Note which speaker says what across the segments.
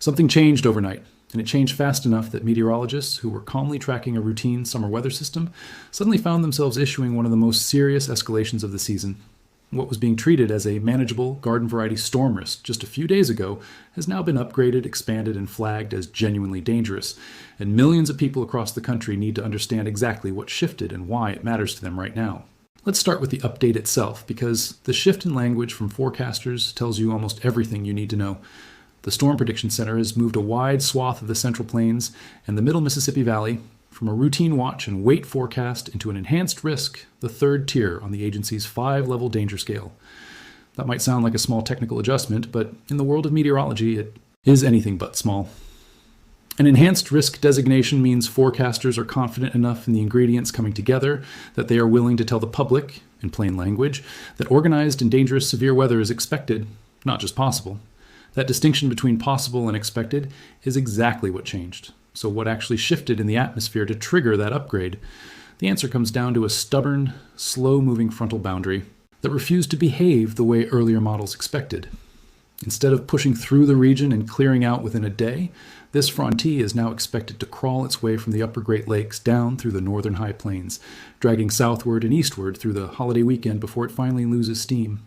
Speaker 1: Something changed overnight, and it changed fast enough that meteorologists who were calmly tracking a routine summer weather system suddenly found themselves issuing one of the most serious escalations of the season. What was being treated as a manageable garden variety storm risk just a few days ago has now been upgraded, expanded, and flagged as genuinely dangerous, and millions of people across the country need to understand exactly what shifted and why it matters to them right now. Let's start with the update itself, because the shift in language from forecasters tells you almost everything you need to know. The Storm Prediction Center has moved a wide swath of the Central Plains and the Middle Mississippi Valley from a routine watch and wait forecast into an enhanced risk, the third tier on the agency's 5-level danger scale. That might sound like a small technical adjustment, but in the world of meteorology, it is anything but small. An enhanced risk designation means forecasters are confident enough in the ingredients coming together that they are willing to tell the public, in plain language, that organized and dangerous severe weather is expected, not just possible. That distinction between possible and expected is exactly what changed. So what actually shifted in the atmosphere to trigger that upgrade? The answer comes down to a stubborn, slow-moving frontal boundary that refused to behave the way earlier models expected. Instead of pushing through the region and clearing out within a day, this frontier is now expected to crawl its way from the upper Great Lakes down through the northern high plains, dragging southward and eastward through the holiday weekend before it finally loses steam.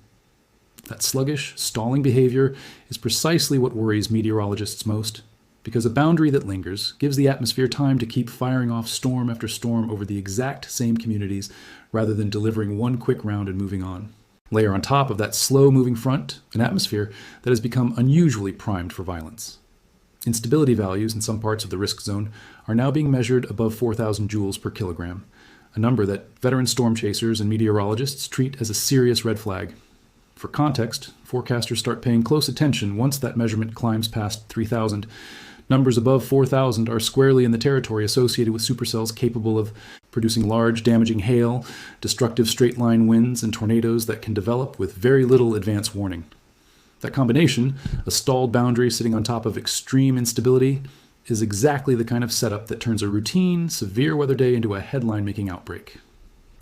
Speaker 1: That sluggish, stalling behavior is precisely what worries meteorologists most, because a boundary that lingers gives the atmosphere time to keep firing off storm after storm over the exact same communities rather than delivering one quick round and moving on. Layer on top of that slow-moving front an atmosphere that has become unusually primed for violence. Instability values in some parts of the risk zone are now being measured above 4,000 joules per kilogram, a number that veteran storm chasers and meteorologists treat as a serious red flag. For context, forecasters start paying close attention once that measurement climbs past 3,000. Numbers above 4,000 are squarely in the territory associated with supercells capable of producing large, damaging hail, destructive straight-line winds, and tornadoes that can develop with very little advance warning. That combination, a stalled boundary sitting on top of extreme instability, is exactly the kind of setup that turns a routine, severe weather day into a headline-making outbreak.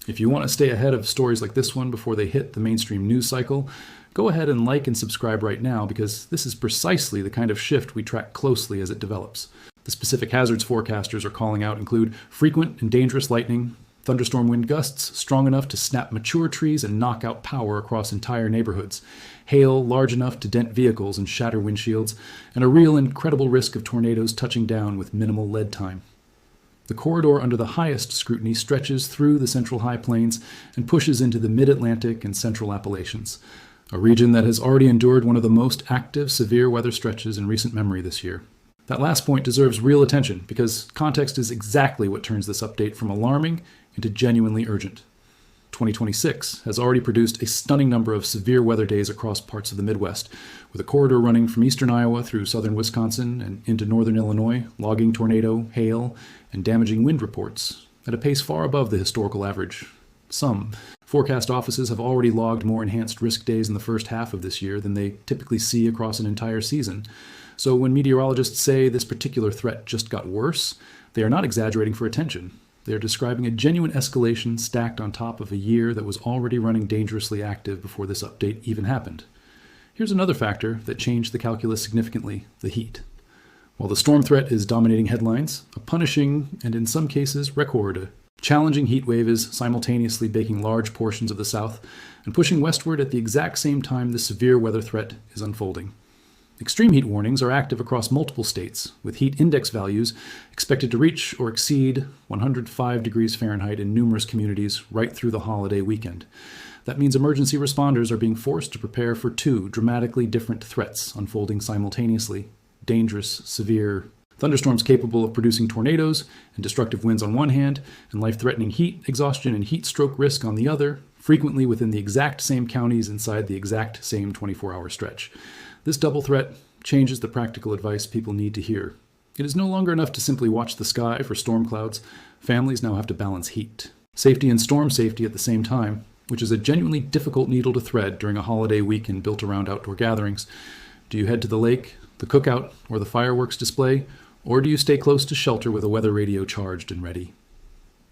Speaker 1: If you want to stay ahead of stories like this one before they hit the mainstream news cycle, go ahead and like and subscribe right now, because this is precisely the kind of shift we track closely as it develops. The specific hazards forecasters are calling out include frequent and dangerous lightning, thunderstorm wind gusts strong enough to snap mature trees and knock out power across entire neighborhoods, hail large enough to dent vehicles and shatter windshields, and a real incredible risk of tornadoes touching down with minimal lead time. The corridor under the highest scrutiny stretches through the central high plains and pushes into the mid-Atlantic and central Appalachians, a region that has already endured one of the most active severe weather stretches in recent memory this year. That last point deserves real attention, because context is exactly what turns this update from alarming into genuinely urgent. 2026 has already produced a stunning number of severe weather days across parts of the Midwest, with a corridor running from eastern Iowa through southern Wisconsin and into northern Illinois, logging tornado, hail, and damaging wind reports at a pace far above the historical average. Some forecast offices have already logged more enhanced risk days in the first half of this year than they typically see across an entire season. So when meteorologists say this particular threat just got worse, they are not exaggerating for attention. They are describing a genuine escalation stacked on top of a year that was already running dangerously active before this update even happened. Here's another factor that changed the calculus significantly: the heat. While the storm threat is dominating headlines, a punishing, and in some cases record, challenging heat wave is simultaneously baking large portions of the South and pushing westward at the exact same time the severe weather threat is unfolding. Extreme heat warnings are active across multiple states, with heat index values expected to reach or exceed 105 degrees Fahrenheit in numerous communities right through the holiday weekend. That means emergency responders are being forced to prepare for two dramatically different threats unfolding simultaneously: dangerous, severe thunderstorms capable of producing tornadoes and destructive winds on one hand, and life-threatening heat exhaustion and heat stroke risk on the other, frequently within the exact same counties inside the exact same 24-hour stretch. This double threat changes the practical advice people need to hear. It is no longer enough to simply watch the sky for storm clouds. Families now have to balance heat, safety, and storm safety at the same time, which is a genuinely difficult needle to thread during a holiday weekend built around outdoor gatherings. Do you head to the lake, the cookout, or the fireworks display, or do you stay close to shelter with a weather radio charged and ready?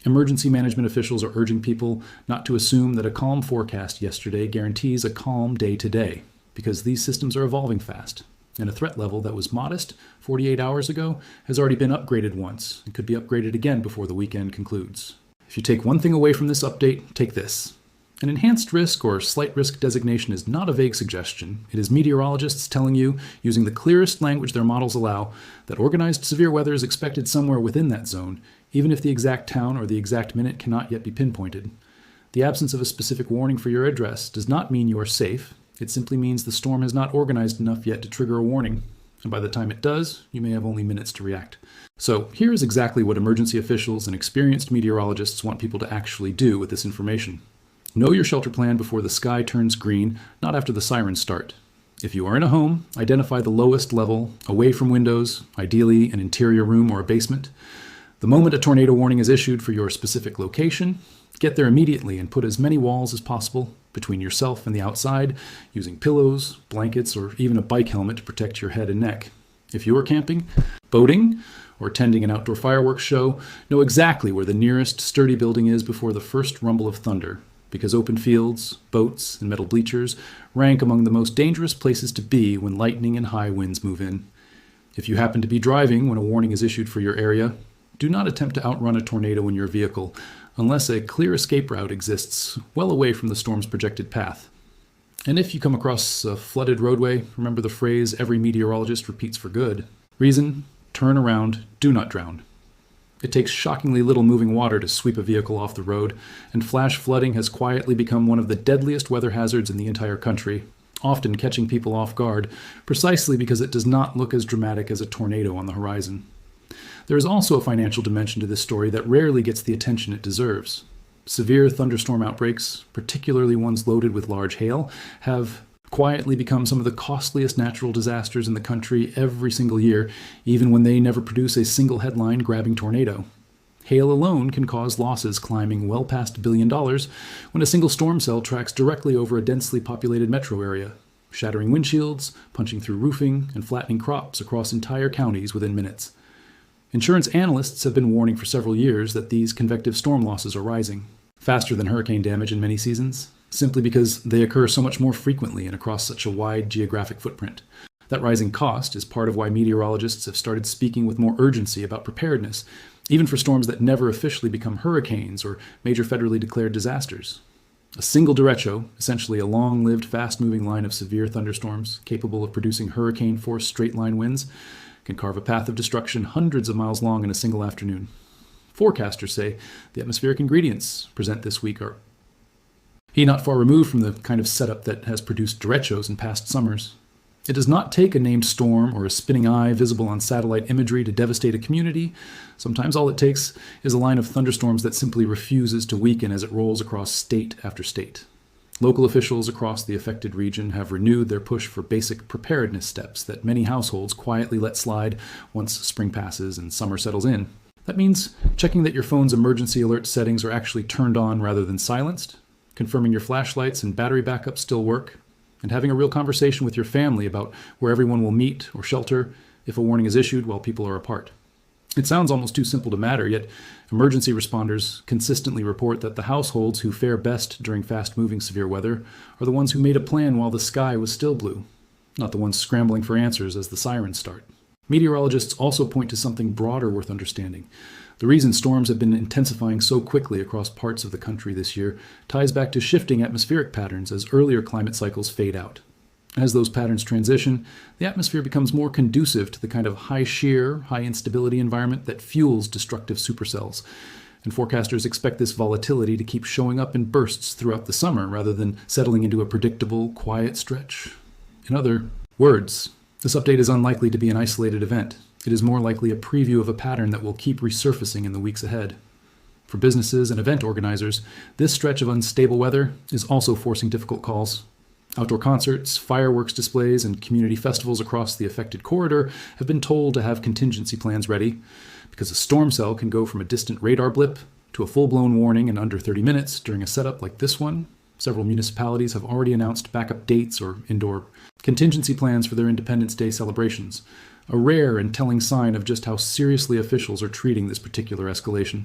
Speaker 1: Emergency management officials are urging people not to assume that a calm forecast yesterday guarantees a calm day today, because these systems are evolving fast. And a threat level that was modest 48 hours ago has already been upgraded once and could be upgraded again before the weekend concludes. If you take one thing away from this update, take this. An enhanced risk or slight risk designation is not a vague suggestion. It is meteorologists telling you, using the clearest language their models allow, that organized severe weather is expected somewhere within that zone, even if the exact town or the exact minute cannot yet be pinpointed. The absence of a specific warning for your address does not mean you are safe. It simply means the storm has not organized enough yet to trigger a warning, and by the time it does, you may have only minutes to react. So here is exactly what emergency officials and experienced meteorologists want people to actually do with this information. Know your shelter plan before the sky turns green, not after the sirens start. If you are in a home, identify the lowest level, away from windows, ideally an interior room or a basement. The moment a tornado warning is issued for your specific location, get there immediately and put as many walls as possible between yourself and the outside, using pillows, blankets, or even a bike helmet to protect your head and neck. If you are camping, boating, or attending an outdoor fireworks show, know exactly where the nearest sturdy building is before the first rumble of thunder, because open fields, boats, and metal bleachers rank among the most dangerous places to be when lightning and high winds move in. If you happen to be driving when a warning is issued for your area, do not attempt to outrun a tornado in your vehicle unless a clear escape route exists well away from the storm's projected path. And if you come across a flooded roadway, remember the phrase every meteorologist repeats for good. Reason, turn around, do not drown. It takes shockingly little moving water to sweep a vehicle off the road, and flash flooding has quietly become one of the deadliest weather hazards in the entire country, often catching people off guard, precisely because it does not look as dramatic as a tornado on the horizon. There is also a financial dimension to this story that rarely gets the attention it deserves. Severe thunderstorm outbreaks, particularly ones loaded with large hail, have quietly become some of the costliest natural disasters in the country every single year, even when they never produce a single headline-grabbing tornado. Hail alone can cause losses climbing well past $1 billion when a single storm cell tracks directly over a densely populated metro area, shattering windshields, punching through roofing, and flattening crops across entire counties within minutes. Insurance analysts have been warning for several years that these convective storm losses are rising, faster than hurricane damage in many seasons, simply because they occur so much more frequently and across such a wide geographic footprint. That rising cost is part of why meteorologists have started speaking with more urgency about preparedness, even for storms that never officially become hurricanes or major federally declared disasters. A single derecho, essentially a long-lived, fast-moving line of severe thunderstorms capable of producing hurricane-force straight-line winds, can carve a path of destruction hundreds of miles long in a single afternoon. Forecasters say the atmospheric ingredients present this week are not far removed from the kind of setup that has produced derechos in past summers. It does not take a named storm or a spinning eye visible on satellite imagery to devastate a community. Sometimes all it takes is a line of thunderstorms that simply refuses to weaken as it rolls across state after state. Local officials across the affected region have renewed their push for basic preparedness steps that many households quietly let slide once spring passes and summer settles in. That means checking that your phone's emergency alert settings are actually turned on rather than silenced, confirming your flashlights and battery backup still work, and having a real conversation with your family about where everyone will meet or shelter if a warning is issued while people are apart. It sounds almost too simple to matter, yet emergency responders consistently report that the households who fare best during fast-moving severe weather are the ones who made a plan while the sky was still blue, not the ones scrambling for answers as the sirens start. Meteorologists also point to something broader worth understanding. The reason storms have been intensifying so quickly across parts of the country this year ties back to shifting atmospheric patterns as earlier climate cycles fade out. As those patterns transition, the atmosphere becomes more conducive to the kind of high shear, high instability environment that fuels destructive supercells. And forecasters expect this volatility to keep showing up in bursts throughout the summer rather than settling into a predictable, quiet stretch. In other words, this update is unlikely to be an isolated event. It is more likely a preview of a pattern that will keep resurfacing in the weeks ahead. For businesses and event organizers, this stretch of unstable weather is also forcing difficult calls. Outdoor concerts, fireworks displays, and community festivals across the affected corridor have been told to have contingency plans ready, because a storm cell can go from a distant radar blip to a full-blown warning in under 30 minutes during a setup like this one. Several municipalities have already announced backup dates or indoor contingency plans for their Independence Day celebrations, a rare and telling sign of just how seriously officials are treating this particular escalation.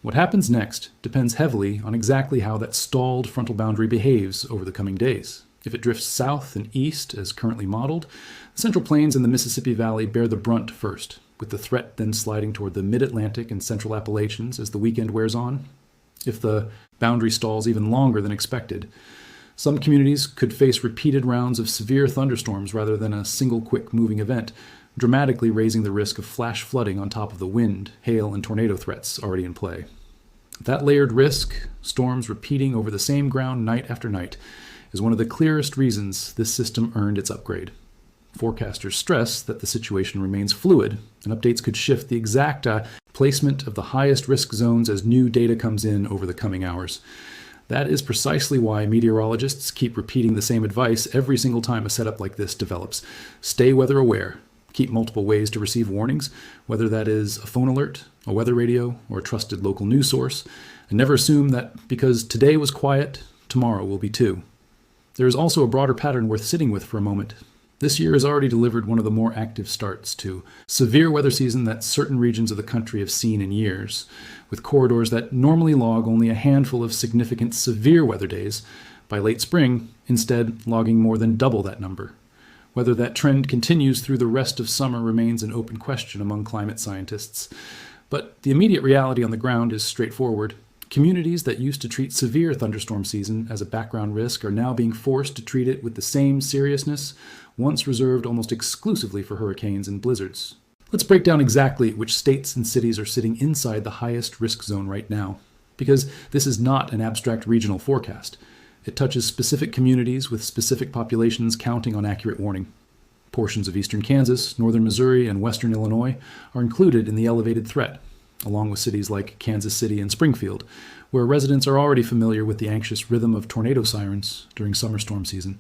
Speaker 1: What happens next depends heavily on exactly how that stalled frontal boundary behaves over the coming days. If it drifts south and east, as currently modeled, the Central Plains and the Mississippi Valley bear the brunt first, with the threat then sliding toward the mid-Atlantic and central Appalachians as the weekend wears on. If the boundary stalls even longer than expected, some communities could face repeated rounds of severe thunderstorms rather than a single quick moving event, dramatically raising the risk of flash flooding on top of the wind, hail, and tornado threats already in play. That layered risk, storms repeating over the same ground night after night, is one of the clearest reasons this system earned its upgrade. Forecasters stress that the situation remains fluid, and updates could shift the exact placement of the highest risk zones as new data comes in over the coming hours. That is precisely why meteorologists keep repeating the same advice every single time a setup like this develops. Stay weather aware. Keep multiple ways to receive warnings, whether that is a phone alert, a weather radio, or a trusted local news source, and never assume that because today was quiet, tomorrow will be too. There is also a broader pattern worth sitting with for a moment. This year has already delivered one of the more active starts to severe weather season that certain regions of the country have seen in years, with corridors that normally log only a handful of significant severe weather days, by late spring, instead logging more than double that number. Whether that trend continues through the rest of summer remains an open question among climate scientists. But the immediate reality on the ground is straightforward. Communities that used to treat severe thunderstorm season as a background risk are now being forced to treat it with the same seriousness once reserved almost exclusively for hurricanes and blizzards. Let's break down exactly which states and cities are sitting inside the highest risk zone right now, because this is not an abstract regional forecast. It touches specific communities with specific populations counting on accurate warning. Portions of eastern Kansas, northern Missouri, and western Illinois are included in the elevated threat, along with cities like Kansas City and Springfield, where residents are already familiar with the anxious rhythm of tornado sirens during summer storm season.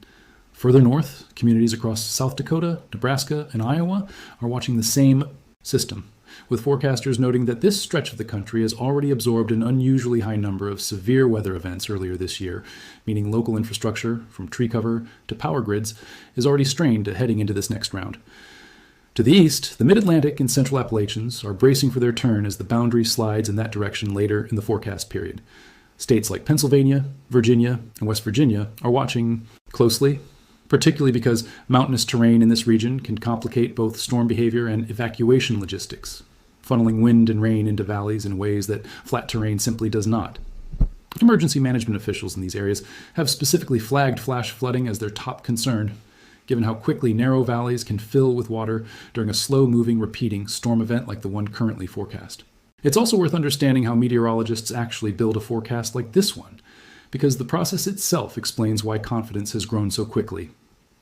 Speaker 1: Further north, communities across South Dakota, Nebraska, and Iowa are watching the same system, with forecasters noting that this stretch of the country has already absorbed an unusually high number of severe weather events earlier this year, meaning local infrastructure, from tree cover to power grids, is already strained heading into this next round. To the east, the Mid-Atlantic and Central Appalachians are bracing for their turn as the boundary slides in that direction later in the forecast period. States like Pennsylvania, Virginia, and West Virginia are watching closely, particularly because mountainous terrain in this region can complicate both storm behavior and evacuation logistics, funneling wind and rain into valleys in ways that flat terrain simply does not. Emergency management officials in these areas have specifically flagged flash flooding as their top concern, given how quickly narrow valleys can fill with water during a slow-moving, repeating storm event like the one currently forecast. It's also worth understanding how meteorologists actually build a forecast like this one, because the process itself explains why confidence has grown so quickly.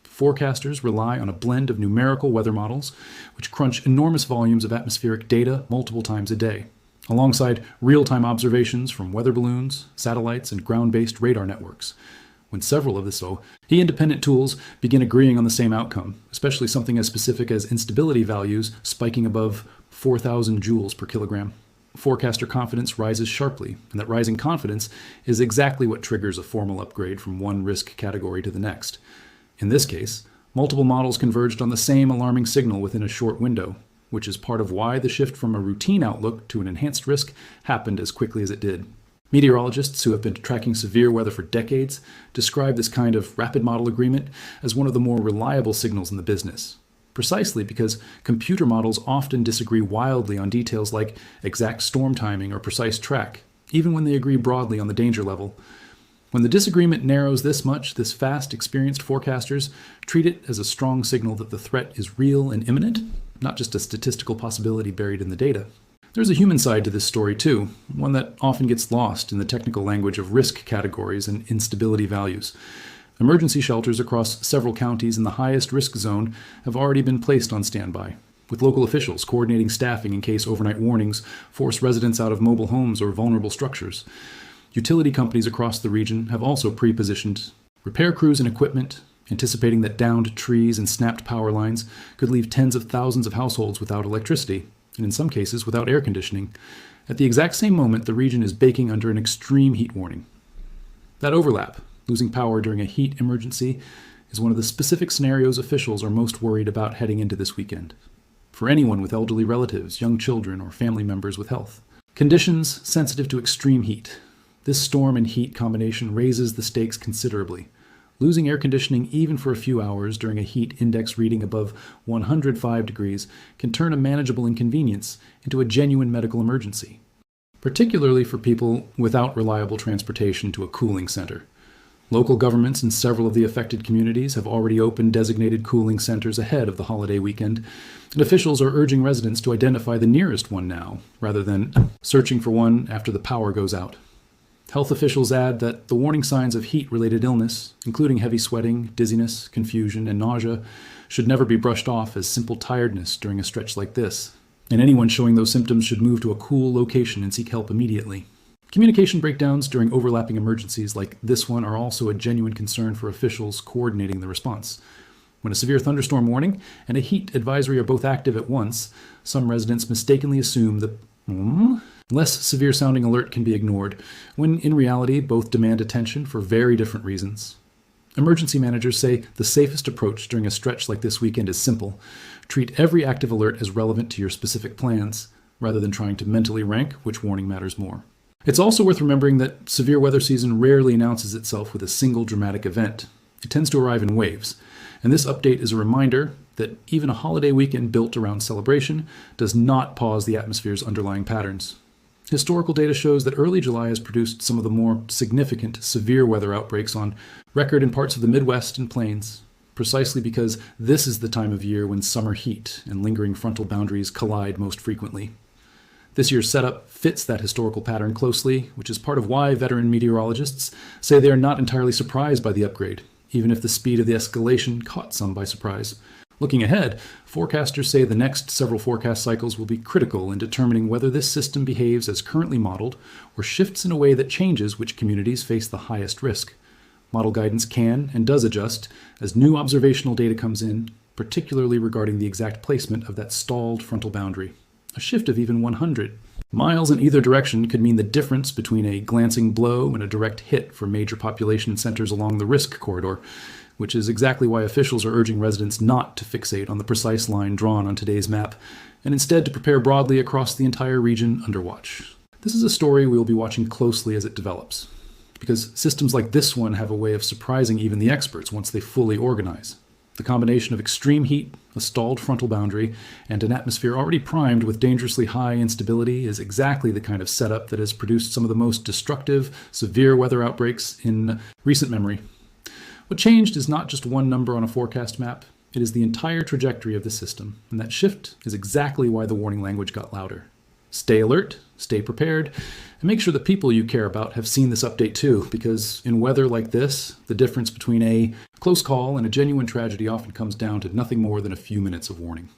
Speaker 1: Forecasters rely on a blend of numerical weather models, which crunch enormous volumes of atmospheric data multiple times a day, alongside real-time observations from weather balloons, satellites, and ground-based radar networks. When several of the independent tools begin agreeing on the same outcome, especially something as specific as instability values spiking above 4,000 joules per kilogram, forecaster confidence rises sharply, and that rising confidence is exactly what triggers a formal upgrade from one risk category to the next. In this case, multiple models converged on the same alarming signal within a short window, which is part of why the shift from a routine outlook to an enhanced risk happened as quickly as it did. Meteorologists who have been tracking severe weather for decades describe this kind of rapid model agreement as one of the more reliable signals in the business, precisely because computer models often disagree wildly on details like exact storm timing or precise track, even when they agree broadly on the danger level. When the disagreement narrows this much, this fast, experienced forecasters treat it as a strong signal that the threat is real and imminent, not just a statistical possibility buried in the data. There's a human side to this story too, one that often gets lost in the technical language of risk categories and instability values. Emergency shelters across several counties in the highest risk zone have already been placed on standby, with local officials coordinating staffing in case overnight warnings force residents out of mobile homes or vulnerable structures. Utility companies across the region have also pre-positioned repair crews and equipment, anticipating that downed trees and snapped power lines could leave tens of thousands of households without electricity, and in some cases without air conditioning. At the exact same moment, the region is baking under an extreme heat warning. That overlap, losing power during a heat emergency, is one of the specific scenarios officials are most worried about heading into this weekend. For anyone with elderly relatives, young children, or family members with health. Conditions sensitive to extreme heat. This storm and heat combination raises the stakes considerably. Losing air conditioning even for a few hours during a heat index reading above 105 degrees can turn a manageable inconvenience into a genuine medical emergency, particularly for people without reliable transportation to a cooling center. Local governments in several of the affected communities have already opened designated cooling centers ahead of the holiday weekend, and officials are urging residents to identify the nearest one now, rather than searching for one after the power goes out. Health officials add that the warning signs of heat-related illness, including heavy sweating, dizziness, confusion, and nausea, should never be brushed off as simple tiredness during a stretch like this, and anyone showing those symptoms should move to a cool location and seek help immediately. Communication breakdowns during overlapping emergencies like this one are also a genuine concern for officials coordinating the response. When a severe thunderstorm warning and a heat advisory are both active at once, some residents mistakenly assume the less severe sounding alert can be ignored, when in reality both demand attention for very different reasons. Emergency managers say the safest approach during a stretch like this weekend is simple. Treat every active alert as relevant to your specific plans, rather than trying to mentally rank which warning matters more. It's also worth remembering that severe weather season rarely announces itself with a single dramatic event. It tends to arrive in waves, and this update is a reminder that even a holiday weekend built around celebration does not pause the atmosphere's underlying patterns. Historical data shows that early July has produced some of the more significant severe weather outbreaks on record in parts of the Midwest and Plains, precisely because this is the time of year when summer heat and lingering frontal boundaries collide most frequently. This year's setup fits that historical pattern closely, which is part of why veteran meteorologists say they are not entirely surprised by the upgrade, even if the speed of the escalation caught some by surprise. Looking ahead, forecasters say the next several forecast cycles will be critical in determining whether this system behaves as currently modeled or shifts in a way that changes which communities face the highest risk. Model guidance can and does adjust as new observational data comes in, particularly regarding the exact placement of that stalled frontal boundary. A shift of even 100 miles in either direction could mean the difference between a glancing blow and a direct hit for major population centers along the risk corridor, which is exactly why officials are urging residents not to fixate on the precise line drawn on today's map, and instead to prepare broadly across the entire region under watch. This is a story we will be watching closely as it develops, because systems like this one have a way of surprising even the experts once they fully organize. The combination of extreme heat, a stalled frontal boundary, and an atmosphere already primed with dangerously high instability is exactly the kind of setup that has produced some of the most destructive, severe weather outbreaks in recent memory. What changed is not just one number on a forecast map, it is the entire trajectory of the system, and that shift is exactly why the warning language got louder. Stay alert, stay prepared, and make sure the people you care about have seen this update too, because in weather like this, the difference between a close call and a genuine tragedy often comes down to nothing more than a few minutes of warning.